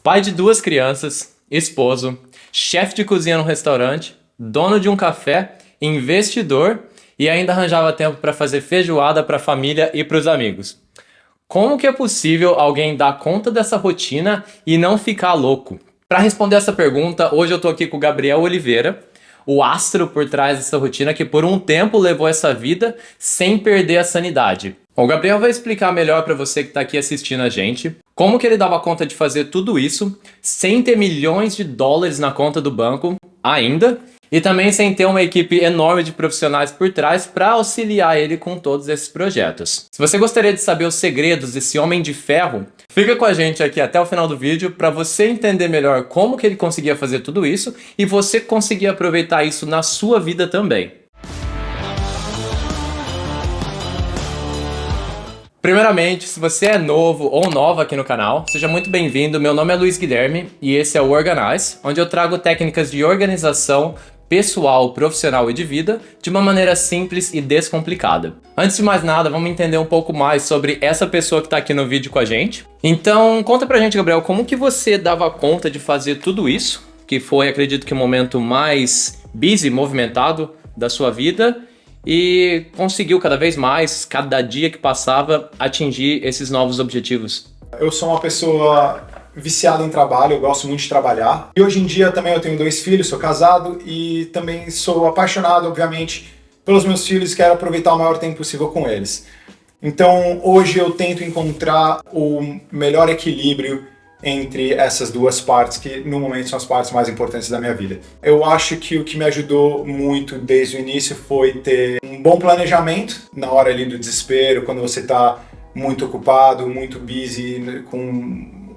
pai de 2 crianças, esposo, chefe de cozinha no restaurante, dono de um café, investidor e ainda arranjava tempo para fazer feijoada para a família e para os amigos. Como que é possível alguém dar conta dessa rotina e não ficar louco? Para responder essa pergunta, hoje eu tô aqui com o Gabriel Oliveira, o astro por trás dessa rotina que por um tempo levou essa vida sem perder a sanidade. Bom, o Gabriel vai explicar melhor para você que está aqui assistindo a gente como que ele dava conta de fazer tudo isso sem ter milhões de dólares na conta do banco ainda e também sem ter uma equipe enorme de profissionais por trás para auxiliar ele com todos esses projetos. Se você gostaria de saber os segredos desse homem de ferro, fica com a gente aqui até o final do vídeo para você entender melhor como que ele conseguia fazer tudo isso e você conseguir aproveitar isso na sua vida também. Primeiramente, se você é novo ou nova aqui no canal, seja muito bem-vindo. Meu nome é Luiz Guilherme e esse é o Organize, onde eu trago técnicas de organização pessoal, profissional e de vida de uma maneira simples e descomplicada. Antes de mais nada, vamos entender um pouco mais sobre essa pessoa que está aqui no vídeo com a gente. Então, conta pra gente, Gabriel, como que você dava conta de fazer tudo isso, que foi, acredito que o momento mais busy, movimentado da sua vida, e conseguiu cada vez mais, cada dia que passava, atingir esses novos objetivos? Eu sou uma pessoa viciada em trabalho, eu gosto muito de trabalhar. E hoje em dia também eu tenho 2 filhos, sou casado e também sou apaixonado, obviamente, pelos meus filhos e quero aproveitar o maior tempo possível com eles. Então hoje eu tento encontrar o melhor equilíbrio entre essas 2 partes, que no momento são as partes mais importantes da minha vida. Eu acho que o que me ajudou muito desde o início foi ter um bom planejamento na hora ali do desespero, quando você está muito ocupado, muito busy, com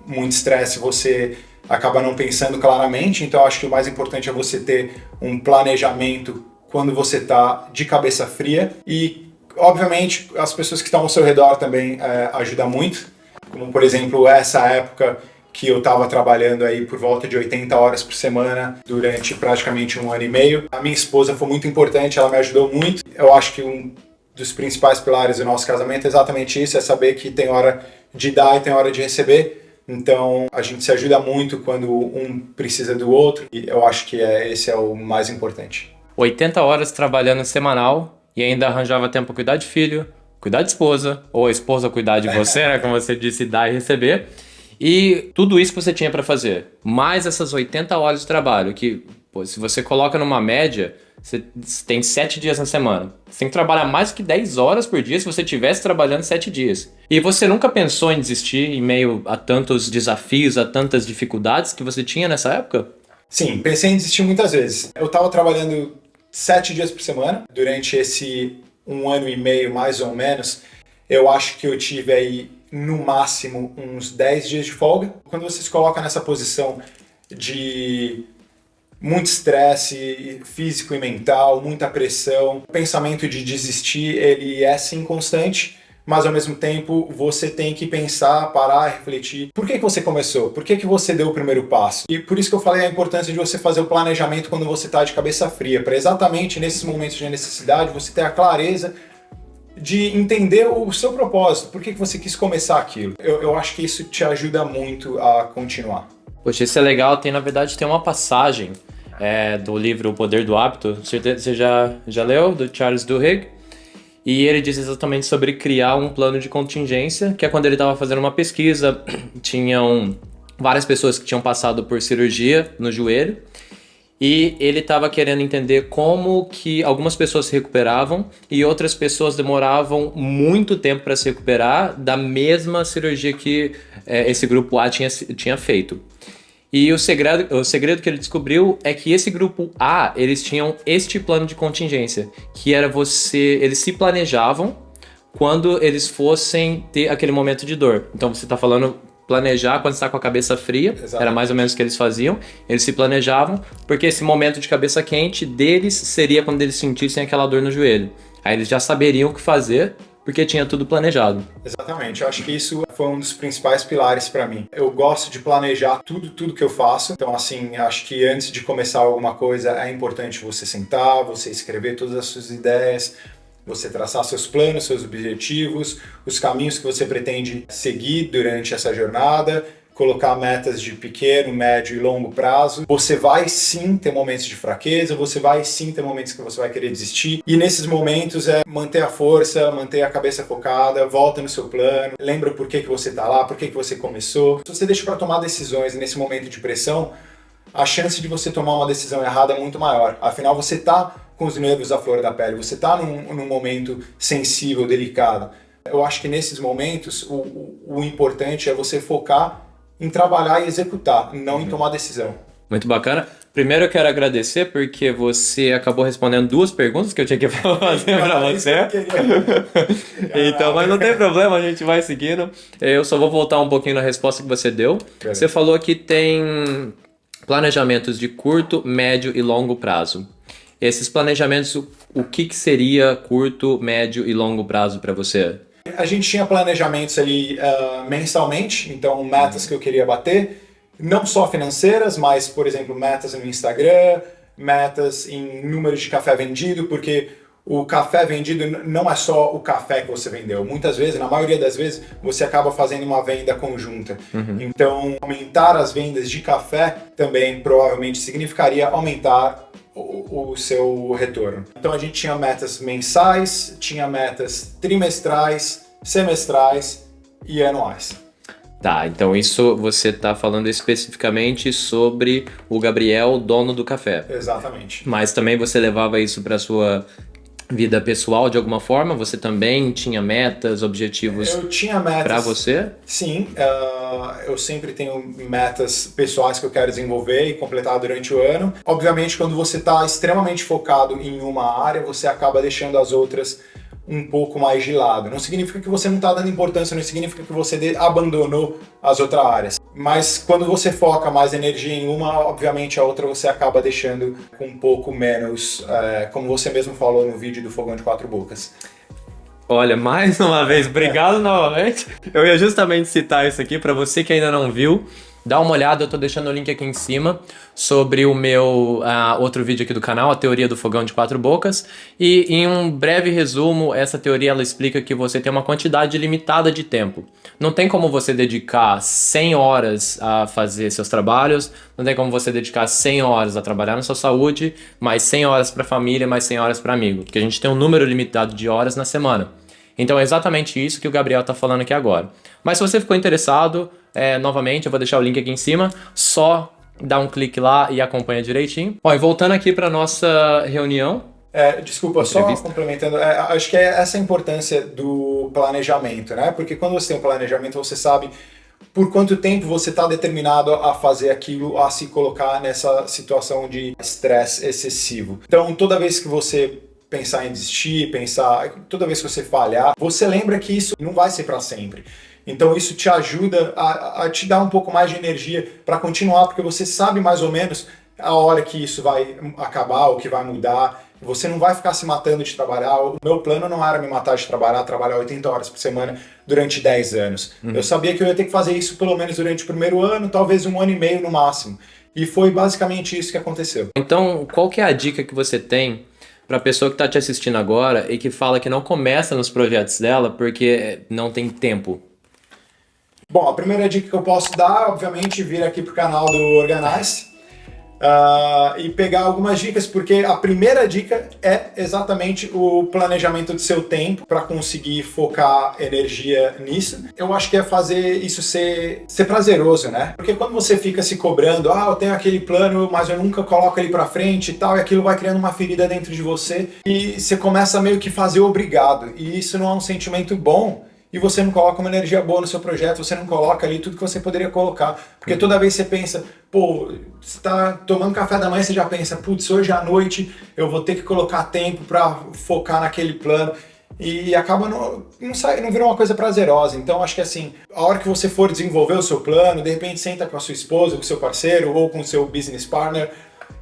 muito estresse, você acaba não pensando claramente. Então eu acho que o mais importante é você ter um planejamento quando você está de cabeça fria. E obviamente as pessoas que estão ao seu redor também ajudam muito. Como, por exemplo, essa época que eu estava trabalhando aí por volta de 80 horas por semana durante praticamente 1 ano e meio. A minha esposa foi muito importante, ela me ajudou muito. Eu acho que um dos principais pilares do nosso casamento é exatamente isso, é saber que tem hora de dar e tem hora de receber. Então a gente se ajuda muito quando um precisa do outro e eu acho que esse é o mais importante. 80 horas trabalhando semanal e ainda arranjava tempo para cuidar de filho, cuidar de esposa, ou a esposa cuidar de você, né? Como você disse, dar e receber. E tudo isso que você tinha para fazer, mais essas 80 horas de trabalho, que pô, se você coloca numa média, você tem 7 dias na semana. Você tem que trabalhar mais do que 10 horas por dia se você estivesse trabalhando 7 dias. E você nunca pensou em desistir em meio a tantos desafios, a tantas dificuldades que você tinha nessa época? Sim, pensei em desistir muitas vezes. Eu estava trabalhando 7 dias por semana durante esse 1 ano e meio, mais ou menos. Eu acho que eu tive aí, no máximo, uns 10 dias de folga. Quando você se coloca nessa posição de muito estresse físico e mental, muita pressão, o pensamento de desistir, ele é sim constante, mas ao mesmo tempo você tem que pensar, parar, refletir. Por que você começou? Por que você deu o primeiro passo? E por isso que eu falei a importância de você fazer o planejamento quando você está de cabeça fria, para exatamente nesses momentos de necessidade você ter a clareza de entender o seu propósito, por que você quis começar aquilo. Eu acho que isso te ajuda muito a continuar. Poxa, isso é legal. Na verdade, tem uma passagem do livro O Poder do Hábito. Você já leu? Do Charles Duhigg. E ele diz exatamente sobre criar um plano de contingência, que é quando ele estava fazendo uma pesquisa, tinham várias pessoas que tinham passado por cirurgia no joelho, e ele estava querendo entender como que algumas pessoas se recuperavam e outras pessoas demoravam muito tempo para se recuperar da mesma cirurgia que esse grupo A tinha feito. E o segredo que ele descobriu é que esse grupo A, eles tinham este plano de contingência, que era eles se planejavam quando eles fossem ter aquele momento de dor. Então você está falando planejar quando está com a cabeça fria. Exatamente. Era mais ou menos o que eles faziam. Eles se planejavam, porque esse momento de cabeça quente deles seria quando eles sentissem aquela dor no joelho. Aí eles já saberiam o que fazer, porque tinha tudo planejado. Exatamente, eu acho que isso foi um dos principais pilares para mim. Eu gosto de planejar tudo que eu faço. Então, assim, acho que antes de começar alguma coisa é importante você sentar, você escrever todas as suas ideias, você traçar seus planos, seus objetivos, os caminhos que você pretende seguir durante essa jornada, colocar metas de pequeno, médio e longo prazo. Você vai sim ter momentos de fraqueza, você vai sim ter momentos que você vai querer desistir. E nesses momentos é manter a força, manter a cabeça focada, volta no seu plano, lembra por que você tá lá, por que você começou. Se você deixa para tomar decisões nesse momento de pressão, a chance de você tomar uma decisão errada é muito maior. Afinal, você tá com os nervos à flor da pele, você tá num momento sensível, delicado. Eu acho que nesses momentos o importante é você focar em trabalhar e executar, não em tomar decisão. Muito bacana. Primeiro eu quero agradecer porque você acabou respondendo 2 perguntas que eu tinha que fazer para você. Então, mas não tem problema, a gente vai seguindo. Eu só vou voltar um pouquinho na resposta que você deu. Beleza. Você falou que tem planejamentos de curto, médio e longo prazo. Esses planejamentos, o que seria curto, médio e longo prazo para você? A gente tinha planejamentos ali mensalmente, então metas que eu queria bater, não só financeiras, mas, por exemplo, metas no Instagram, metas em número de café vendido, porque o café vendido não é só o café que você vendeu. Muitas vezes, na maioria das vezes, você acaba fazendo uma venda conjunta. Então, aumentar as vendas de café também provavelmente significaria aumentar o seu retorno. Então a gente tinha metas mensais, tinha metas trimestrais, semestrais e anuais. Tá, então isso você está falando especificamente sobre o Gabriel, dono do café. Exatamente. Mas também você levava isso para sua vida pessoal de alguma forma? Você também tinha metas, objetivos? Eu tinha metas. Para você? Sim, eu sempre tenho metas pessoais que eu quero desenvolver e completar durante o ano. Obviamente, quando você está extremamente focado em uma área, você acaba deixando as outras um pouco mais de lado. Não significa que você não está dando importância, não significa que você abandonou as outras áreas. Mas quando você foca mais energia em uma, obviamente a outra você acaba deixando com um pouco menos, como você mesmo falou no vídeo do Fogão de 4 Bocas. Olha, mais uma vez, obrigado novamente. Eu ia justamente citar isso aqui para você que ainda não viu. Dá uma olhada, eu tô deixando o link aqui em cima sobre o meu outro vídeo aqui do canal, a teoria do fogão de 4 bocas. E em um breve resumo, essa teoria ela explica que você tem uma quantidade limitada de tempo. Não tem como você dedicar 100 horas a fazer seus trabalhos, não tem como você dedicar 100 horas a trabalhar na sua saúde, mais 100 horas para família, mais 100 horas para amigo. Porque a gente tem um número limitado de horas na semana. Então é exatamente isso que o Gabriel tá falando aqui agora. Mas se você ficou interessado, novamente, eu vou deixar o link aqui em cima, só dá um clique lá e acompanha direitinho. Ó, e voltando aqui para nossa reunião. Desculpa, só complementando, acho que essa a importância do planejamento, né? Porque quando você tem um planejamento, você sabe por quanto tempo você está determinado a fazer aquilo, a se colocar nessa situação de estresse excessivo. Então, toda vez que você pensar em desistir, toda vez que você falhar, você lembra que isso não vai ser para sempre. Então isso te ajuda a te dar um pouco mais de energia para continuar, porque você sabe mais ou menos a hora que isso vai acabar, o que vai mudar. Você não vai ficar se matando de trabalhar. O meu plano não era me matar de trabalhar 80 horas por semana durante 10 anos. Eu sabia que eu ia ter que fazer isso pelo menos durante o primeiro ano, talvez 1 ano e meio no máximo. E foi basicamente isso que aconteceu. Então, qual que é a dica que você tem para a pessoa que está te assistindo agora e que fala que não começa nos projetos dela porque não tem tempo? Bom, a primeira dica que eu posso dar, obviamente, vir aqui para o canal do Organize e pegar algumas dicas, porque a primeira dica é exatamente o planejamento do seu tempo para conseguir focar energia nisso. Eu acho que é fazer isso ser prazeroso, né? Porque quando você fica se cobrando, eu tenho aquele plano, mas eu nunca coloco ele para frente e tal, e aquilo vai criando uma ferida dentro de você e você começa meio que fazer obrigado. E isso não é um sentimento bom. E você não coloca uma energia boa no seu projeto, você não coloca ali tudo que você poderia colocar. Porque toda vez você pensa, você tá tomando café da manhã, você já pensa, putz, hoje à noite eu vou ter que colocar tempo para focar naquele plano. E acaba não vira uma coisa prazerosa. Então acho que assim, a hora que você for desenvolver o seu plano, de repente senta com a sua esposa, com o seu parceiro ou com o seu business partner,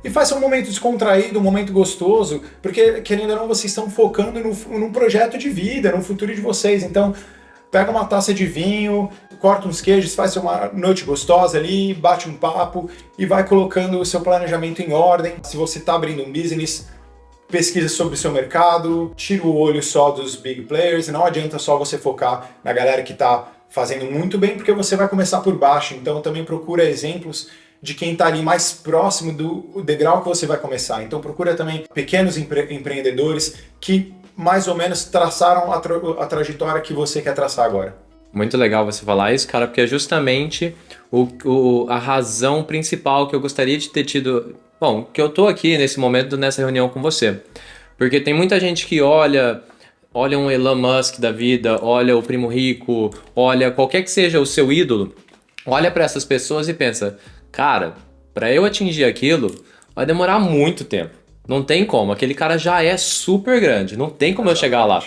e faça um momento descontraído, um momento gostoso, porque querendo ou não, vocês estão focando num projeto de vida, no futuro de vocês. Então, pega uma taça de vinho, corta uns queijos, faz uma noite gostosa ali, bate um papo e vai colocando o seu planejamento em ordem. Se você está abrindo um business, pesquisa sobre o seu mercado, tira o olho só dos big players, não adianta só você focar na galera que está fazendo muito bem, porque você vai começar por baixo. Então também procura exemplos de quem está ali mais próximo do degrau que você vai começar. Então procura também pequenos empreendedores que mais ou menos traçaram a trajetória que você quer traçar agora. Muito legal você falar isso, cara, porque é justamente a razão principal que eu gostaria de ter tido... Bom, que eu tô aqui nesse momento, nessa reunião com você. Porque tem muita gente que olha um Elon Musk da vida, olha o Primo Rico, olha qualquer que seja o seu ídolo, olha para essas pessoas e pensa, cara, para eu atingir aquilo vai demorar muito tempo. Não tem como, aquele cara já é super grande, não tem como eu chegar lá.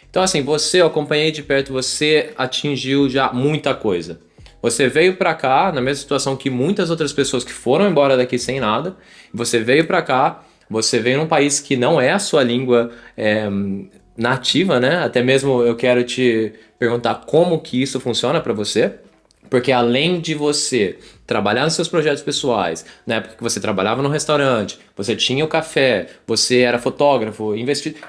Então assim, eu acompanhei de perto, você atingiu já muita coisa. Você veio pra cá, na mesma situação que muitas outras pessoas que foram embora daqui sem nada, você veio pra cá, você veio num país que não é a sua língua nativa, né? Até mesmo eu quero te perguntar como que isso funciona pra você. Porque além de você trabalhar nos seus projetos pessoais, na época que você trabalhava no restaurante, você tinha o café, você era fotógrafo,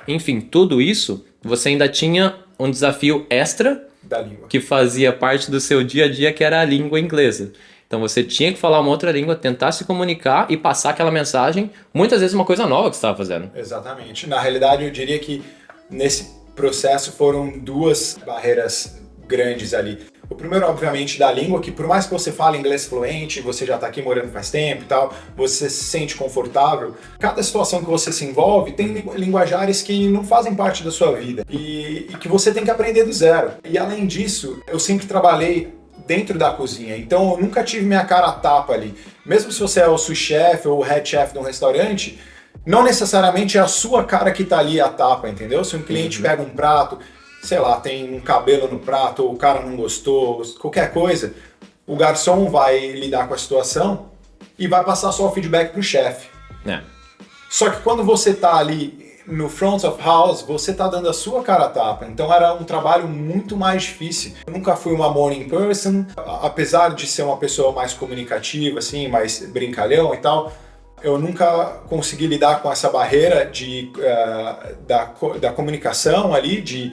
enfim, tudo isso, você ainda tinha um desafio extra da língua, que fazia parte do seu dia a dia, que era a língua inglesa. Então você tinha que falar uma outra língua, tentar se comunicar e passar aquela mensagem, muitas vezes uma coisa nova que você estava fazendo. Exatamente. Na realidade, eu diria que nesse processo foram duas barreiras grandes ali. O primeiro, obviamente, da língua, que por mais que você fale inglês fluente, você já está aqui morando faz tempo e tal, você se sente confortável, cada situação que você se envolve tem linguajares que não fazem parte da sua vida e que você tem que aprender do zero. E além disso, eu sempre trabalhei dentro da cozinha, então eu nunca tive minha cara a tapa ali. Mesmo se você é o sous chef ou o head chef de um restaurante, não necessariamente é a sua cara que está ali a tapa, entendeu? Se um cliente pega um prato, sei lá, tem um cabelo no prato, ou o cara não gostou, qualquer coisa, o garçom vai lidar com a situação e vai passar só o feedback pro chefe. Só que quando você tá ali no front of house, você tá dando a sua cara a tapa, então era um trabalho muito mais difícil. Eu nunca fui uma morning person, apesar de ser uma pessoa mais comunicativa, assim, mais brincalhão e tal, eu nunca consegui lidar com essa barreira da comunicação ali, de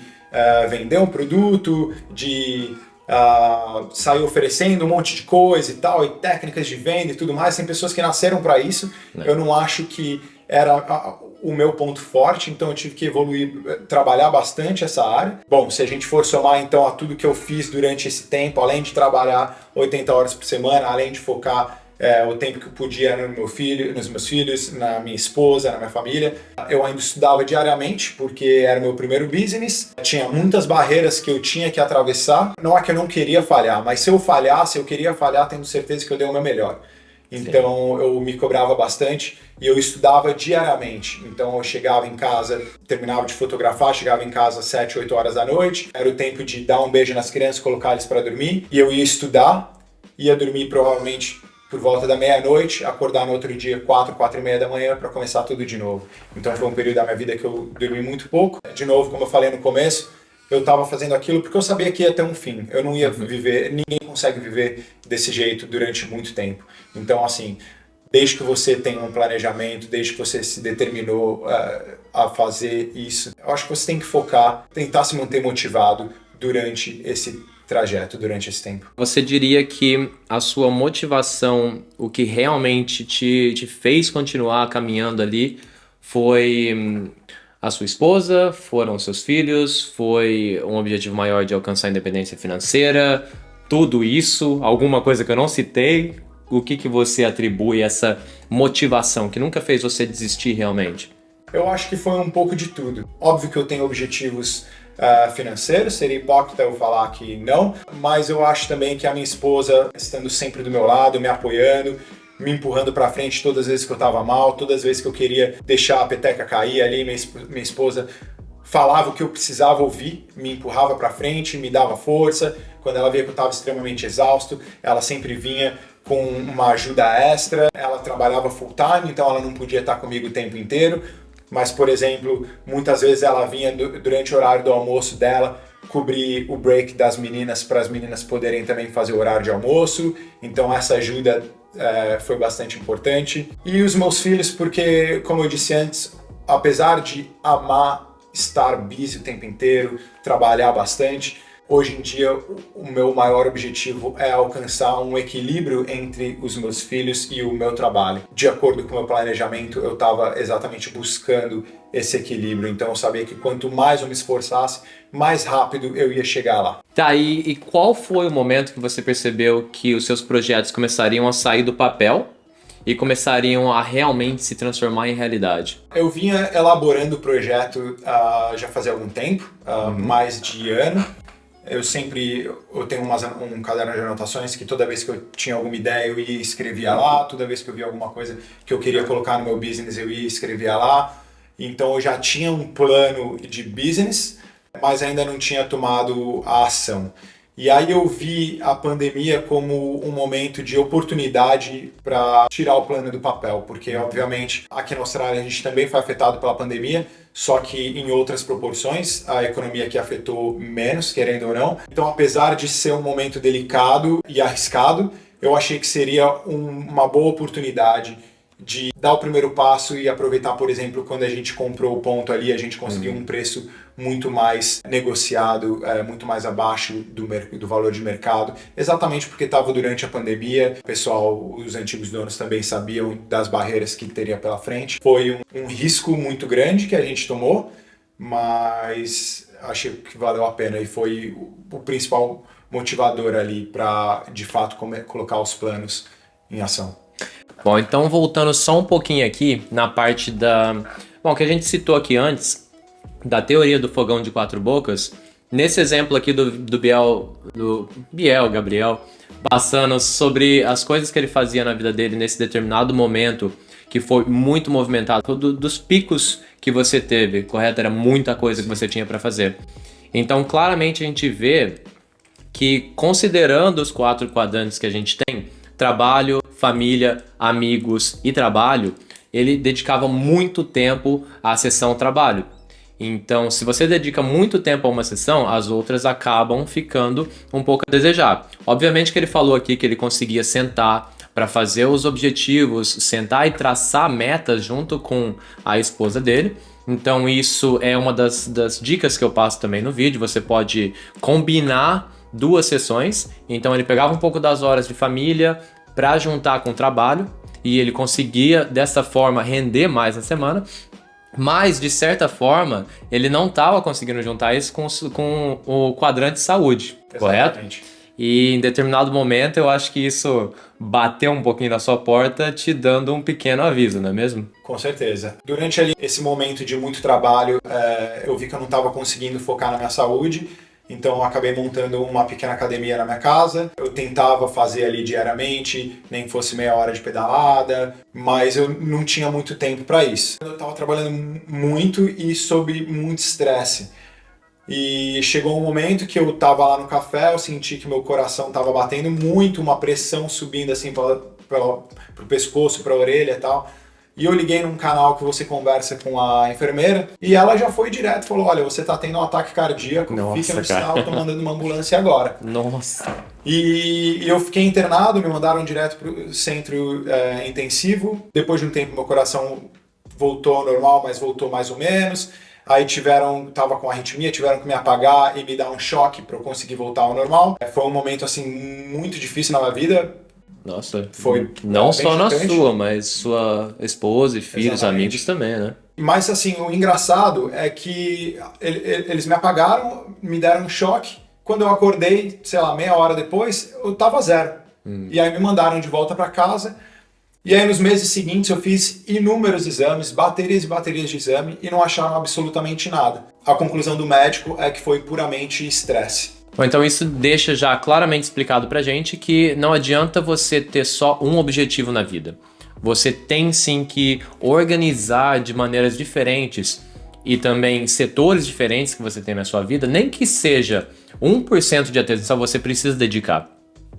vender um produto, de sair oferecendo um monte de coisa e tal, e técnicas de venda e tudo mais. Tem pessoas que nasceram para isso. Eu não acho que era o meu ponto forte, então eu tive que evoluir, trabalhar bastante essa área. Bom, se a gente for somar então a tudo que eu fiz durante esse tempo, além de trabalhar 80 horas por semana, além de focar o tempo que eu podia no meu filho, nos meus filhos, na minha esposa, na minha família. Eu ainda estudava diariamente, porque era meu primeiro business. Tinha muitas barreiras que eu tinha que atravessar. Não é que eu não queria falhar, mas se eu falhasse, eu queria falhar tendo certeza que eu dei o meu melhor. Então eu me cobrava bastante e eu estudava diariamente. Então eu chegava em casa, terminava de fotografar, chegava em casa às 7, 8 horas da noite. Era o tempo de dar um beijo nas crianças, colocar eles para dormir. E eu ia estudar, ia dormir provavelmente por volta da meia-noite, acordar no outro dia 4, 4 e meia da manhã para começar tudo de novo. Então foi um período da minha vida que eu dormi muito pouco. De novo, como eu falei no começo, eu estava fazendo aquilo porque eu sabia que ia ter um fim. Eu não ia viver, ninguém consegue viver desse jeito durante muito tempo. Então assim, desde que você tem um planejamento, desde que você se determinou a fazer isso, eu acho que você tem que focar, tentar se manter motivado durante esse trajeto, durante esse tempo. Você diria que a sua motivação, o que realmente te fez continuar caminhando ali, foi a sua esposa, foram seus filhos, foi um objetivo maior de alcançar a independência financeira, tudo isso, alguma coisa que eu não citei? O que você atribui essa motivação que nunca fez você desistir realmente? Eu acho que foi um pouco de tudo. Óbvio que eu tenho objetivos financeiros, seria hipócrita eu falar que não, mas eu acho também que a minha esposa estando sempre do meu lado, me apoiando, me empurrando para frente todas as vezes que eu estava mal, todas as vezes que eu queria deixar a peteca cair ali, minha esposa falava o que eu precisava ouvir, me empurrava para frente, me dava força. Quando ela via que eu estava extremamente exausto, ela sempre vinha com uma ajuda extra. Ela trabalhava full time, então ela não podia estar comigo o tempo inteiro. Mas, por exemplo, muitas vezes ela vinha durante o horário do almoço dela cobrir o break das meninas para as meninas poderem também fazer o horário de almoço. Então essa ajuda foi bastante importante. E os meus filhos, porque, como eu disse antes, apesar de amar estar busy o tempo inteiro, trabalhar bastante, Hoje em dia, o meu maior objetivo é alcançar um equilíbrio entre os meus filhos e o meu trabalho. De acordo com o meu planejamento, eu estava exatamente buscando esse equilíbrio. Então, eu sabia que quanto mais eu me esforçasse, mais rápido eu ia chegar lá. Tá, e qual foi o momento que você percebeu que os seus projetos começariam a sair do papel e começariam a realmente se transformar em realidade? Eu vinha elaborando o projeto já fazia algum tempo, mais de ano. Eu tenho um caderno de anotações que toda vez que eu tinha alguma ideia eu ia e escrevia lá, toda vez que eu via alguma coisa que eu queria colocar no meu business eu ia e escrevia lá. Então eu já tinha um plano de business, mas ainda não tinha tomado a ação. E aí eu vi a pandemia como um momento de oportunidade para tirar o plano do papel, porque obviamente aqui na Austrália a gente também foi afetado pela pandemia, só que em outras proporções, a economia aqui afetou menos, querendo ou não. Então, apesar de ser um momento delicado e arriscado, eu achei que seria uma boa oportunidade de dar o primeiro passo e aproveitar, por exemplo, quando a gente comprou o ponto ali, a gente conseguiu um preço muito mais negociado, muito mais abaixo do valor de mercado, exatamente porque estava durante a pandemia. O pessoal, os antigos donos também sabiam das barreiras que teria pela frente. Foi um risco muito grande que a gente tomou, mas achei que valeu a pena e foi o principal motivador ali para, de fato, colocar os planos em ação. Bom, então voltando só um pouquinho aqui na parte que a gente citou aqui antes, da teoria do fogão de 4 bocas, nesse exemplo aqui do Gabriel, passando sobre as coisas que ele fazia na vida dele nesse determinado momento, que foi muito movimentado, dos picos que você teve, correto? Era muita coisa que você tinha para fazer. Então, claramente a gente vê que, considerando os 4 quadrantes que a gente tem, trabalho, família, amigos e trabalho, ele dedicava muito tempo à sessão trabalho. Então, se você dedica muito tempo a uma sessão, as outras acabam ficando um pouco a desejar. Obviamente que ele falou aqui que ele conseguia sentar para fazer os objetivos, sentar e traçar metas junto com a esposa dele. Então, isso é uma das dicas que eu passo também no vídeo. Você pode combinar 2 sessões. Então, ele pegava um pouco das horas de família para juntar com o trabalho e ele conseguia dessa forma render mais na semana, mas de certa forma ele não estava conseguindo juntar isso com o quadrante saúde, correto? E em determinado momento eu acho que isso bateu um pouquinho na sua porta, te dando um pequeno aviso, não é mesmo? Com certeza. Durante ali esse momento de muito trabalho, eu vi que eu não estava conseguindo focar na minha saúde. Então eu acabei montando uma pequena academia na minha casa. Eu tentava fazer ali diariamente, nem que fosse meia hora de pedalada, mas eu não tinha muito tempo para isso. Eu estava trabalhando muito e sob muito estresse. E chegou um momento que eu estava lá no café, eu senti que meu coração estava batendo muito, uma pressão subindo assim pro pescoço, para a orelha e tal. E eu liguei num canal que você conversa com a enfermeira e ela já foi direto e falou: olha, você tá tendo um ataque cardíaco, fica no sinal, tô mandando uma ambulância agora. Nossa! E eu fiquei internado, me mandaram direto pro centro intensivo. Depois de um tempo meu coração voltou ao normal, mas voltou mais ou menos. Aí tava com arritmia, tiveram que me apagar e me dar um choque para eu conseguir voltar ao normal. Foi um momento assim muito difícil na minha vida. Nossa, foi não só na sua, mas sua esposa e filhos, exatamente, amigos também, né? Mas assim, o engraçado é que eles me apagaram, me deram um choque. Quando eu acordei, sei lá, meia hora depois, eu tava 0. E aí me mandaram de volta para casa. E aí nos meses seguintes eu fiz inúmeros exames, baterias e baterias de exame e não acharam absolutamente nada. A conclusão do médico é que foi puramente estresse. Bom, então isso deixa já claramente explicado pra gente que não adianta você ter só um objetivo na vida. Você tem sim que organizar de maneiras diferentes e também setores diferentes que você tem na sua vida, nem que seja 1% de atenção você precisa dedicar.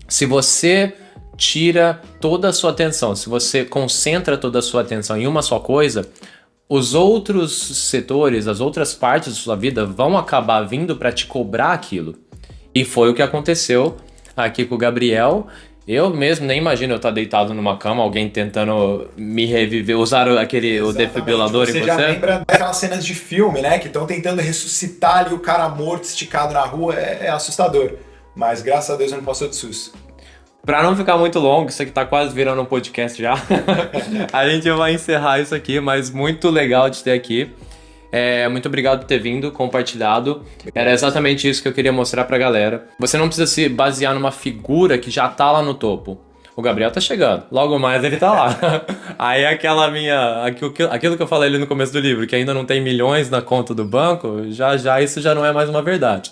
Se você tira toda a sua atenção, se você concentra toda a sua atenção em uma só coisa, os outros setores, as outras partes da sua vida vão acabar vindo para te cobrar aquilo. E foi o que aconteceu aqui com o Gabriel. Eu mesmo nem imagino eu estar deitado numa cama, alguém tentando me reviver, usar o Exatamente. defibrilador em Você já você. lembra daquelas cenas de filme, né? Que estão tentando ressuscitar ali o cara morto, esticado na rua, é assustador. Mas graças a Deus não passou de susto. Pra não ficar muito longo, isso aqui tá quase virando um podcast já. A gente vai encerrar isso aqui, mas muito legal de ter aqui. Muito obrigado por ter vindo, compartilhado. Era exatamente isso que eu queria mostrar pra galera. Você não precisa se basear numa figura que já tá lá no topo. O Gabriel tá chegando, logo mais ele tá lá. Aí aquilo que eu falei ali no começo do livro, que ainda não tem milhões na conta do banco, já isso já não é mais uma verdade.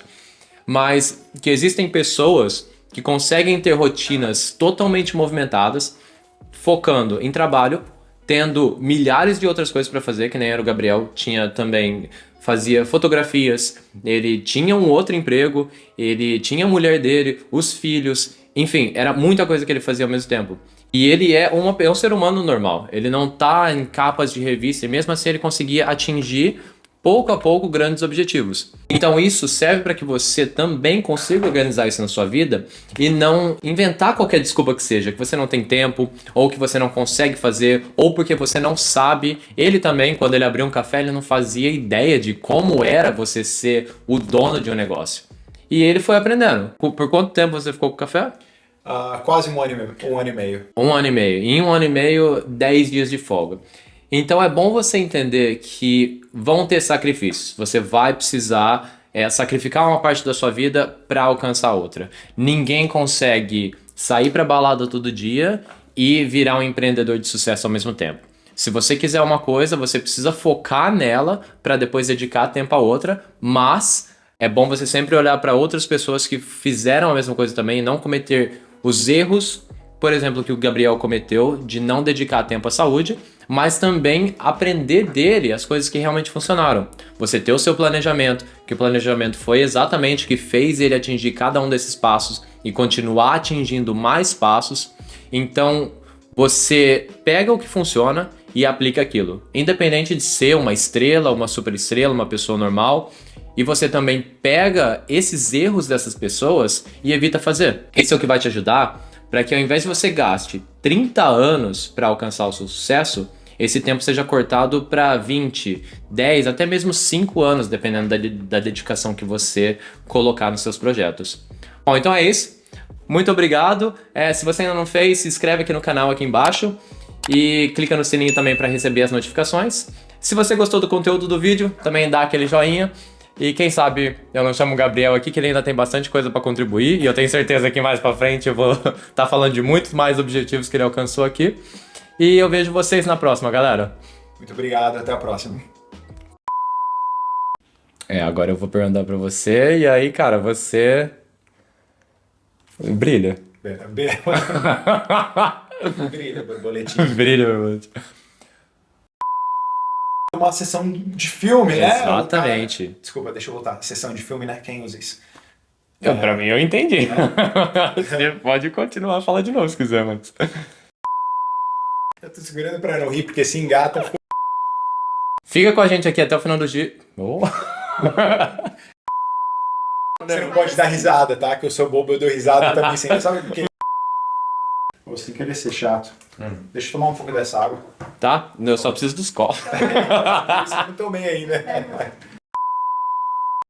Mas que existem pessoas que conseguem ter rotinas totalmente movimentadas, focando em trabalho, tendo milhares de outras coisas para fazer, que nem era o Gabriel, fazia fotografias, ele tinha um outro emprego, ele tinha a mulher dele, os filhos, enfim, era muita coisa que ele fazia ao mesmo tempo. E ele é um ser humano normal, ele não tá em capas de revista, e mesmo assim ele conseguia atingir pouco a pouco grandes objetivos. Então isso serve para que você também consiga organizar isso na sua vida e não inventar qualquer desculpa que seja, que você não tem tempo, ou que você não consegue fazer, ou porque você não sabe. Ele também, quando ele abriu um café, ele não fazia ideia de como era você ser o dono de um negócio. E ele foi aprendendo. Por quanto tempo você ficou com o café? Quase um ano e meio. 1 ano e meio. 1 ano e meio. Em 1 ano e meio, 10 dias de folga. Então é bom você entender que vão ter sacrifícios. Você vai precisar sacrificar uma parte da sua vida para alcançar outra. Ninguém consegue sair para balada todo dia e virar um empreendedor de sucesso ao mesmo tempo. Se você quiser uma coisa, você precisa focar nela para depois dedicar tempo a outra, mas é bom você sempre olhar para outras pessoas que fizeram a mesma coisa também e não cometer os erros, por exemplo, que o Gabriel cometeu de não dedicar tempo à saúde, mas também aprender dele as coisas que realmente funcionaram. Você ter o seu planejamento, que o planejamento foi exatamente o que fez ele atingir cada um desses passos e continuar atingindo mais passos. Então, você pega o que funciona e aplica aquilo. Independente de ser uma estrela, uma super estrela, uma pessoa normal, e você também pega esses erros dessas pessoas e evita fazer. Esse é o que vai te ajudar para que ao invés de você gaste 30 anos para alcançar o seu sucesso, esse tempo seja cortado para 20, 10, até mesmo 5 anos, dependendo da dedicação que você colocar nos seus projetos. Bom, então é isso. Muito obrigado. Se você ainda não fez, se inscreve aqui no canal aqui embaixo e clica no sininho também para receber as notificações. Se você gostou do conteúdo do vídeo, também dá aquele joinha. E quem sabe eu não chamo o Gabriel aqui, que ele ainda tem bastante coisa para contribuir. E eu tenho certeza que mais para frente eu vou estar falando de muitos mais objetivos que ele alcançou aqui. E eu vejo vocês na próxima, galera. Muito obrigado, até a próxima. Agora eu vou perguntar pra você, e aí, cara, você brilha. Brilha, borboletinha. Brilha, borboleta. Uma sessão de filme, né? Exatamente. Desculpa, deixa eu voltar. Sessão de filme, né? Quem usa isso? Pra mim eu entendi. Você pode continuar a falar de novo se quiser, mas... Eu tô segurando pra não rir, porque se engata... Fica com a gente aqui até o final do dia. Você não pode dar risada, tá? Que eu sou bobo, eu dou risada também, sem sabe por quê? Sem querer ser chato. Deixa eu tomar um pouco dessa água. Tá? Eu só preciso dos copos. Eu não tomei ainda.